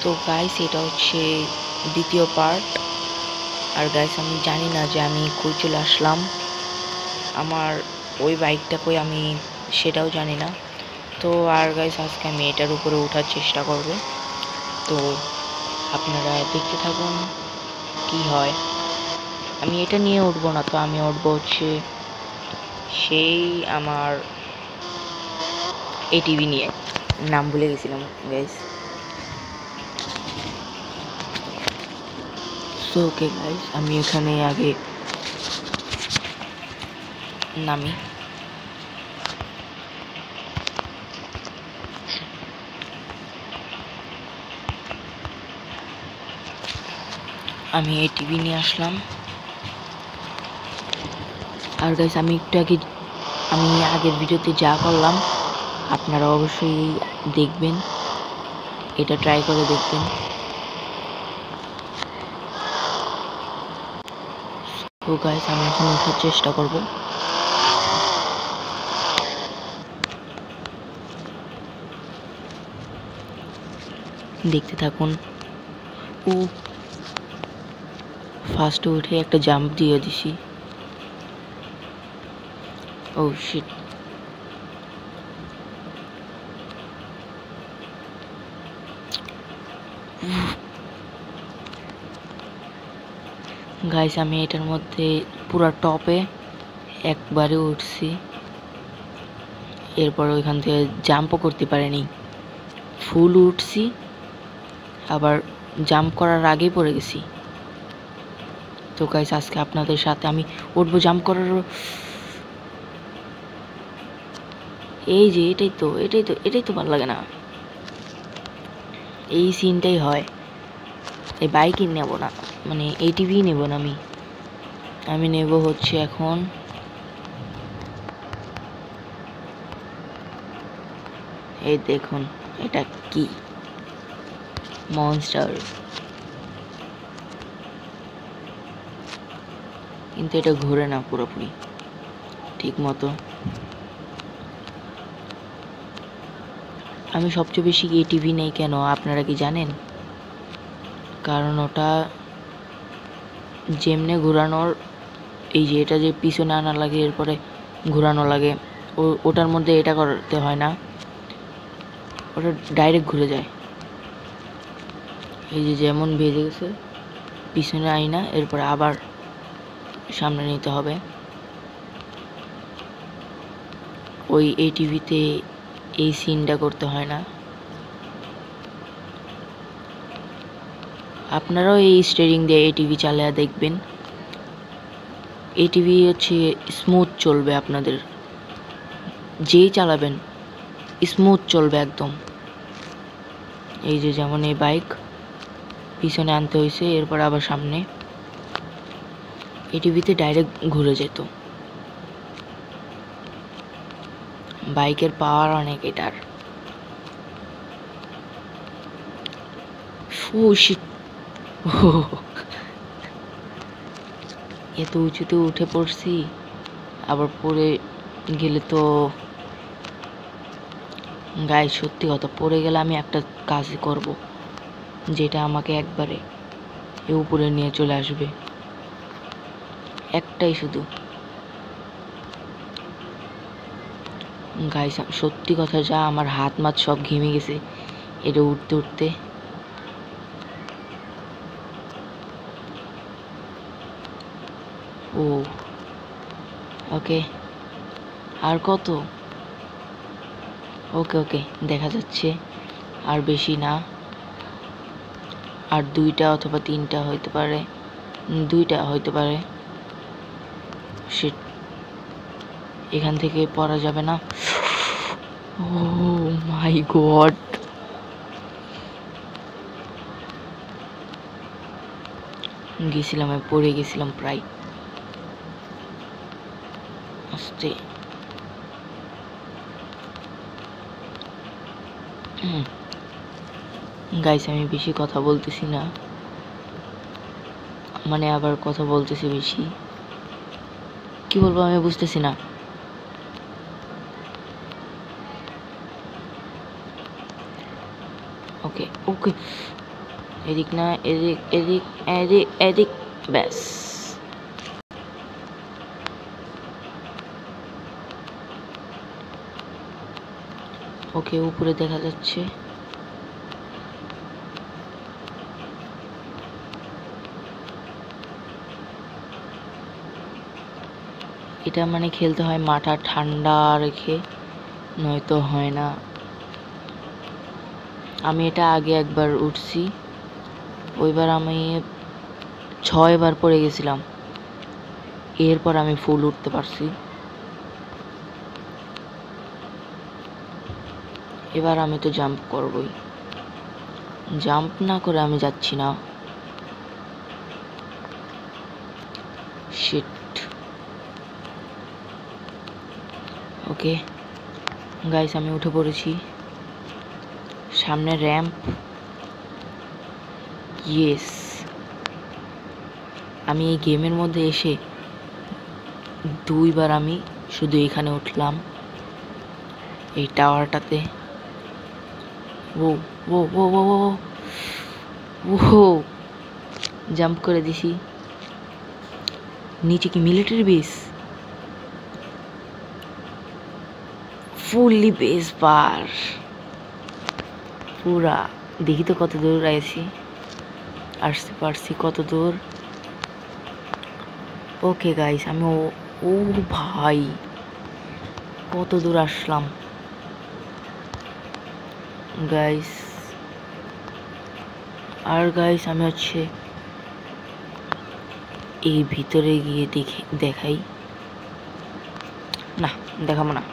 তো গাইস এটা হচ্ছে দ্বিতীয় পার্ট। আর গাইস আমি জানি না যে আমি কই চলে আসলাম, আমার ওই বাইকটা কই আমি সেটাও জানি না। তো আর গাইস আজকে আমি এটার উপরে ওঠার চেষ্টা করব, তো আপনারা দেখতে থাকুন কি হয়। আমি এটা নিয়ে উঠবো না, তো আমি উঠবো হচ্ছে সেই আমার এটিভি নিয়ে, নাম ভুলে গেছিলাম গাইস। সো ওকে গাইস, আমি এখানে আগে নামি। আমি এই টিভি নিয়ে আসলাম। আর গাইস আমি আগের ভিডিওতে যা করলাম আপনারা অবশ্যই দেখবেন, এটা ট্রাই করে দেখবেন। তো গাইস আমি এখন ওঠার চেষ্টা করব। দেখতে থাকুন। ও ফার্স্টে উঠে একটা জাম্প দিয়ে দিছি। ও শিট। গাইস আমি এটার মধ্যে পুরো টপে একবারে উঠছি, এরপর ওইখান থেকে জাম্পও করতে পারিনি, ফুল উঠছি আবার জাম্প করার আগেই পড়ে গেছি। তো গাইস আজকে আপনাদের সাথে আমি উঠবো জাম্প করার, এই যে এটাই তো ভালো লাগে না, এই সিনটাই হয়। এই বাইকই নেব না, মানে এটিভি নেব না, আমি নেব হচ্ছে এখন এই দেখুন এটা কি মনস্টার, কিন্তু এটা ঘুরে না পুরোপুরি ঠিক মতো। আমি সবচেয়ে বেশি এটিভি নেই কেন আপনারা কি জানেন? কারণ ওটা যেমনে ঘোরানোর, এই যে এটা যে পিছনে আনা লাগে এরপরে ঘোরানো লাগে, ওটার মধ্যে এটা করতে হয় না, ওটা ডাইরেক্ট ঘুরে যায়। এই যে যেমন ভেজে গেছে পিছনে আইনা এরপরে আবার সামনে নিতে হবে। ওই এটিভিতে এই সিনটা করতে হয় না। আপনারাও এই স্টিয়ারিং দিয়ে এটিভি চালিয়ে দেখবেন, এটিভি হচ্ছে স্মুথ চলবে, আপনাদের যেই চালাবেন স্মুথ চলবে একদম। এই যে যেমন এই বাইক পিছনে আনতে হয়েছে এরপর আবার সামনে, এটিভিতে ডাইরেক্ট ঘুরে যেত। বাইকের পাওয়ার অনেক এটার। এত উঁচুতে উঠে পড়ছি, আবার পড়ে গেলে তো গায়ে, সত্যি কথা, পড়ে গেলে আমি একটা কাজ করব যেটা আমাকে একবারে এ উপরে নিয়ে চলে আসবে, একটাই শুধু। গাইস সত্যি কথা যা, আমার হাত মাত সব ঘেমে গেছে এটা উঠতে উঠতে। ও ওকে, আর কত? ওকে ওকে দেখা যাচ্ছে, আর বেশি না, আর দুইটা অথবা তিনটা হইতে পারে, দুইটা হইতে পারে। সে এখান থেকে পড়া যাবে না। ও মাই গড, গেছিলাম, আমি পড়ে গেছিলাম প্রায়। আস্তে গাইস আমি বেশি কথা বলতেছি না, মানে আবার কথা বলতেছি বেশি, কি বলবো আমি বুঝতেছি না। ওকে ওকে এদিক না, এদিক এদিক এদিক এদিক, ব্যাস। ওকে, উপরে দেখা যাচ্ছে। এটা মানে খেলতে হয় মাথা ঠান্ডা রেখে, নয়তো হয় না। আমি এটা আগে একবার উঠছি, ওইবার আমি 6 বার পড়ে গেছিলাম, এরপর আমি ফুল উঠতে পারছি। এবার আমি তো জাম্প করবই, জাম্প না করে আমি যাচ্ছি না। শিট। ওকে গাইস, আমি উঠে পড়েছি। সামনে র্যাম্প। ইয়েস, আমি এই গেমের মধ্যে এসে 2 বার আমি শুধু এখানে উঠলাম, এই টাওয়ারটাতে। ও ও ও ও ও ও, জাম্প করে দিছি। নিচে কি মিলিটারি বেস? ফুললি বেস বার পুরা। দেখি তো কত দূর আসতে পারছি কত দূর। ওকে গাইস, আমি ও ভাই কত দূর আসলাম গাইস। আর গাইস, আমি হচ্ছে এই ভিতরে গিয়ে দেখাই না, দেখাবো না।